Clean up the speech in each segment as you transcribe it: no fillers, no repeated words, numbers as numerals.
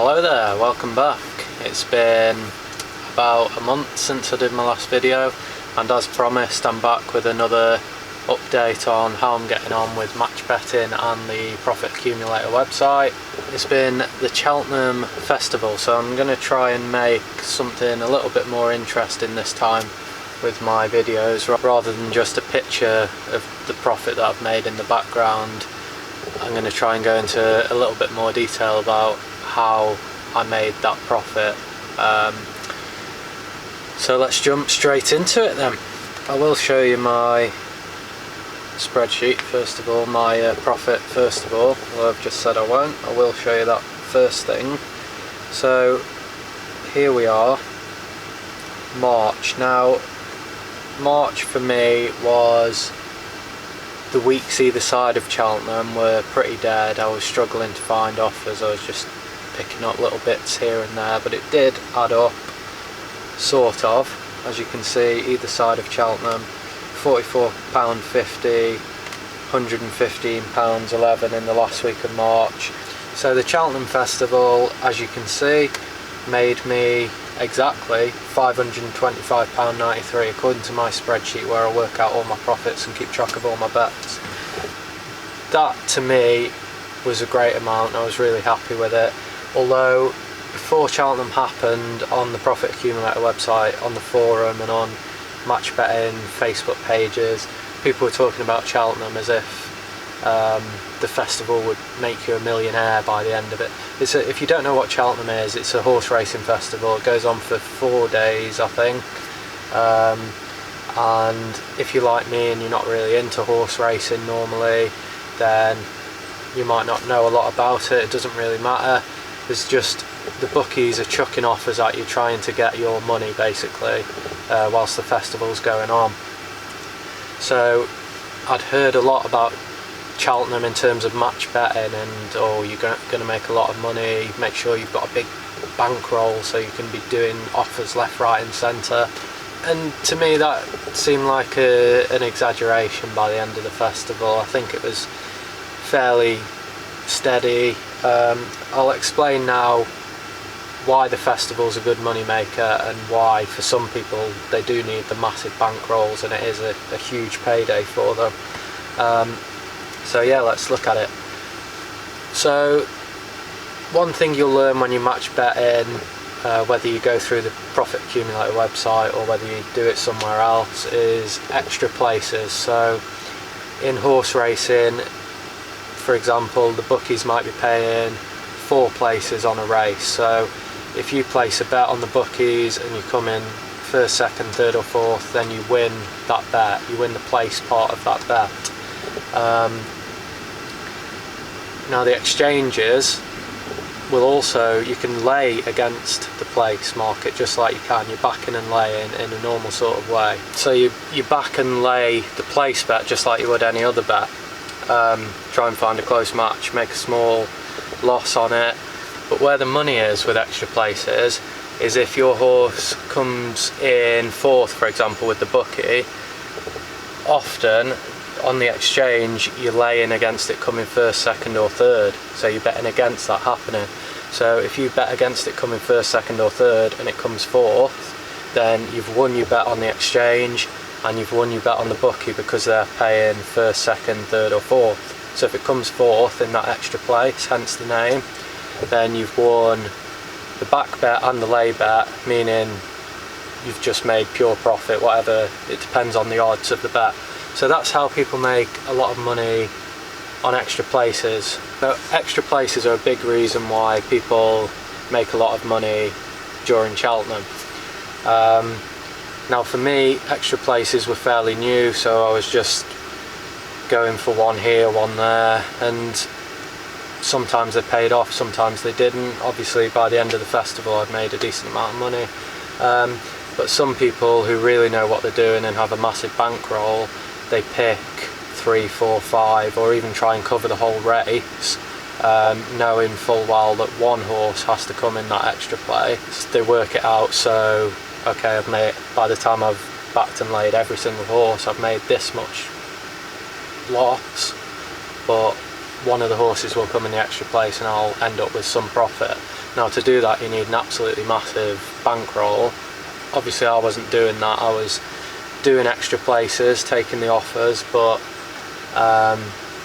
Hello there, welcome back. It's been about a month since I did my last video, and as promised I'm back with another update on how I'm getting on with match betting and the profit accumulator website. It's been the Cheltenham Festival, so I'm going to try and make something a little bit more interesting this time with my videos, rather than just a picture of the profit that I've made in the background. I'm going to try and go into a little bit more detail about how I made that profit. So let's jump straight into it then. I will show you my spreadsheet first of all, my profit first of all. Well, I've just said I won't. I will show you that first thing. So here we are, March. Now March for me was the weeks either side of Cheltenham were pretty dead. I was struggling to find offers. I was just picking up little bits here and there, but it did add up, sort of. As you can see, either side of Cheltenham, £44.50, £115.11 in the last week of March. So the Cheltenham Festival, as you can see, made me exactly £525.93 according to my spreadsheet where I work out all my profits and keep track of all my bets. That to me was a great amount. I was really happy with it. Although before Cheltenham happened, on the profit accumulator website, on the forum and on match betting Facebook pages, people were talking about Cheltenham as if the festival would make you a millionaire by the end of it. If you don't know what Cheltenham is, it's a horse racing festival. It goes on for 4 days, I think. And if you're like me and you're not really into horse racing normally, then you might not know a lot about it. It doesn't really matter. It's just the bookies are chucking offers at you, trying to get your money basically, whilst the festival's going on. So I'd heard a lot about Cheltenham in terms of match betting and you're going to make a lot of money, make sure you've got a big bankroll so you can be doing offers left, right and centre. And to me that seemed like an exaggeration by the end of the festival. I think it was fairly steady. I'll explain now why the festival's a good money maker and why for some people they do need the massive bankrolls, and it is a huge payday for them. So yeah, let's look at it. So one thing you'll learn when you match bet in, whether you go through the profit accumulator website or whether you do it somewhere else, is extra places. So in horse racing, for example, the bookies might be paying 4 places on a race. So if you place a bet on the bookies and you come in first, second, third or fourth, then you win that bet. You win the place part of that bet. Now the exchanges will also, you can lay against the place market just like you can. You're backing and laying in a normal sort of way. So you back and lay the place bet just like you would any other bet. Try and find a close match, make a small loss on it. But where the money is with extra places is if your horse comes in 4th, for example, with the bookie, often on the exchange you're laying against it coming 1st, 2nd or 3rd, so you're betting against that happening. So if you bet against it coming 1st, 2nd or 3rd and it comes 4th, then you've won your bet on the exchange and you've won your bet on the bookie because they're paying 1st, 2nd, 3rd or 4th. So if it comes 4th in that extra place, hence the name, then you've won the back bet and the lay bet, meaning you've just made pure profit, whatever, it depends on the odds of the bet. So that's how people make a lot of money on extra places. So extra places are a big reason why people make a lot of money during Cheltenham. Now for me, extra places were fairly new, so I was just going for one here, one there, and sometimes they paid off, sometimes they didn't. Obviously by the end of the festival I'd made a decent amount of money. But some people who really know what they're doing and have a massive bankroll, they pick 3, 4, 5 or even try and cover the whole race, knowing full well that one horse has to come in that extra place. They work it out, so okay, I've made, by the time I've backed and laid every single horse, I've made this much loss, but one of the horses will come in the extra place and I'll end up with some profit. Now, to do that you need an absolutely massive bankroll. Obviously I wasn't doing that, I was doing extra places, taking the offers, but I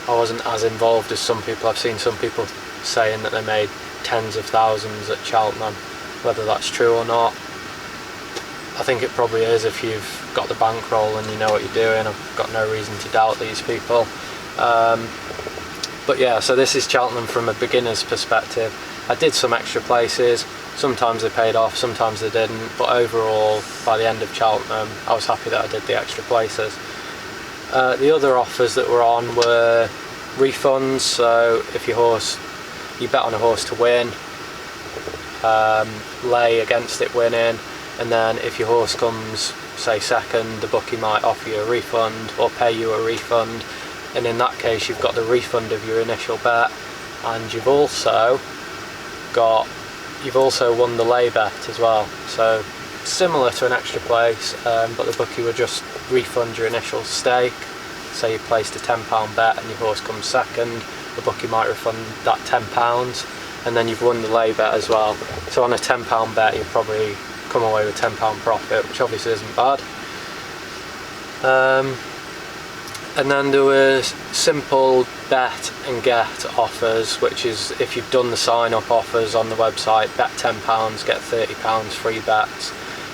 wasn't as involved as some people. I've seen some people saying that they made tens of thousands at Cheltenham. Whether that's true or not, I think it probably is if you've got the bankroll and you know what you're doing. I've got no reason to doubt these people. But yeah, so this is Cheltenham from a beginner's perspective. I did some extra places, sometimes they paid off, sometimes they didn't, but overall, by the end of Cheltenham, I was happy that I did the extra places. The other offers that were on were refunds, so if you bet on a horse to win, lay against it winning, and then if your horse comes, say, second, the bookie might offer you a refund or pay you a refund, and in that case you've got the refund of your initial bet, and you've also won the lay bet as well. So similar to an extra place, but the bookie will just refund your initial stake. Say you placed a £10 bet and your horse comes second, the bookie might refund that £10, and then you've won the lay bet as well. So on a £10 bet you'll probably come away with £10 profit, which obviously isn't bad. And then there was simple bet and get offers, which is if you've done the sign-up offers on the website, bet £10, get £30 free bets.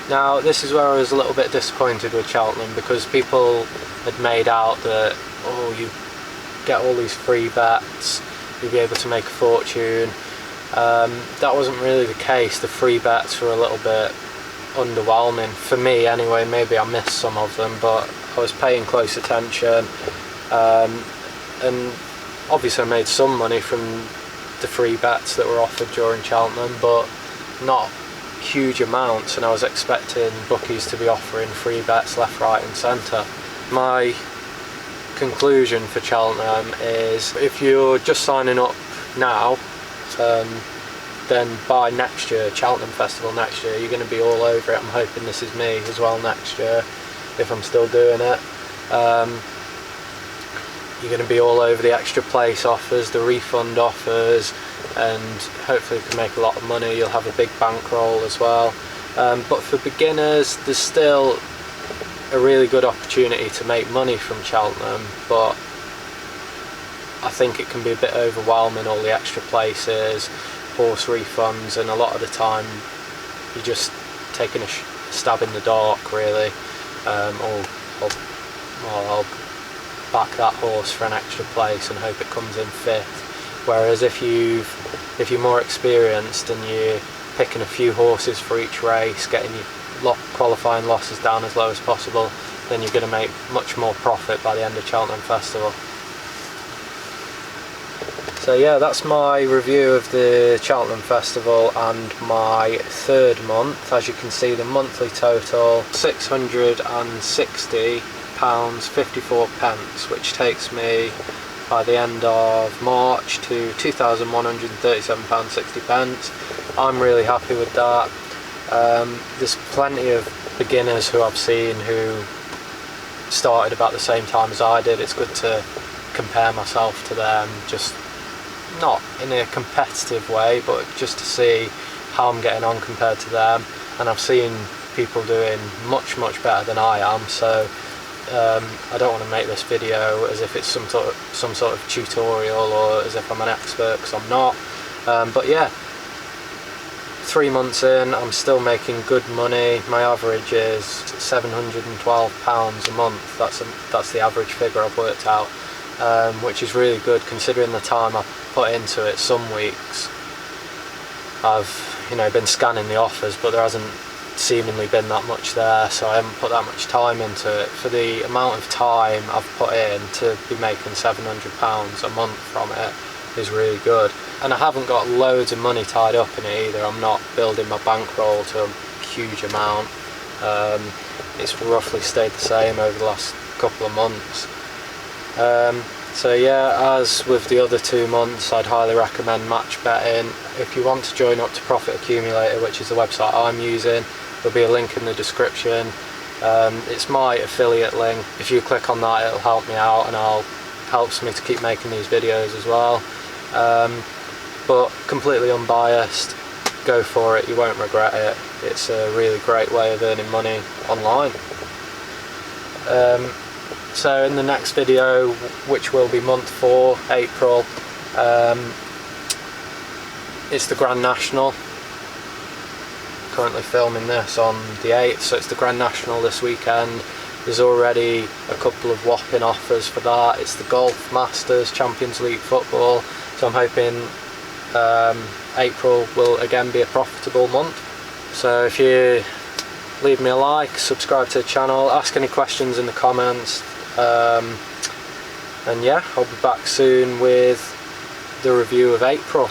Now this is where I was a little bit disappointed with Cheltenham, because people had made out that, oh, you get all these free bets, you'll be able to make a fortune. That wasn't really the case. The free bets were a little bit underwhelming for me anyway. Maybe I missed some of them, but I was paying close attention, and obviously I made some money from the free bets that were offered during Cheltenham, but not huge amounts, and I was expecting bookies to be offering free bets left, right and centre. My conclusion for Cheltenham is, if you're just signing up now, then by next year, Cheltenham Festival next year, you're going to be all over it. I'm hoping this is me as well next year, if I'm still doing it. You're going to be all over the extra place offers, the refund offers, and hopefully you can make a lot of money. You'll have a big bankroll as well. But for beginners, there's still a really good opportunity to make money from Cheltenham, but I think it can be a bit overwhelming, all the extra places, horse refunds, and a lot of the time you're just taking a stab in the dark, really. I'll back that horse for an extra place and hope it comes in fifth. Whereas if you're more experienced and you're picking a few horses for each race, getting your qualifying losses down as low as possible, then you're going to make much more profit by the end of Cheltenham Festival. So yeah, that's my review of the Cheltenham Festival and my third month. As you can see, the monthly total £660.54, which takes me by the end of March to £2,137.60. I'm really happy with that. There's plenty of beginners who I've seen who started about the same time as I did. It's good to compare myself to them, just not in a competitive way, but just to see how I'm getting on compared to them. And I've seen people doing much better than I am, so I don't want to make this video as if it's some sort of tutorial or as if I'm an expert, because I'm not. But yeah, 3 months in, I'm still making good money. My average is £712 a month. That's the average figure I've worked out, which is really good considering the time I put into it. Some weeks I've been scanning the offers, but there hasn't seemingly been that much there, so I haven't put that much time into it. For the amount of time I've put in, to be making £700 a month from it is really good. And I haven't got loads of money tied up in it either. I'm not building my bankroll to a huge amount. It's roughly stayed the same over the last couple of months. So yeah, as with the other 2 months, I'd highly recommend match betting. If you want to join up to Profit Accumulator, which is the website I'm using, there'll be a link in the description. It's my affiliate link. If you click on that, it'll help me out, and I'll helps me to keep making these videos as well. But completely unbiased, go for it, you won't regret it. It's a really great way of earning money online. So in the next video, which will be month 4, April, it's the Grand National. Currently filming this on the 8th, so it's the Grand National this weekend. There's already a couple of whopping offers for that. It's the Golf Masters, Champions League football, so I'm hoping April will again be a profitable month. So if you leave me a like, subscribe to the channel, ask any questions in the comments, and yeah, I'll be back soon with the review of April.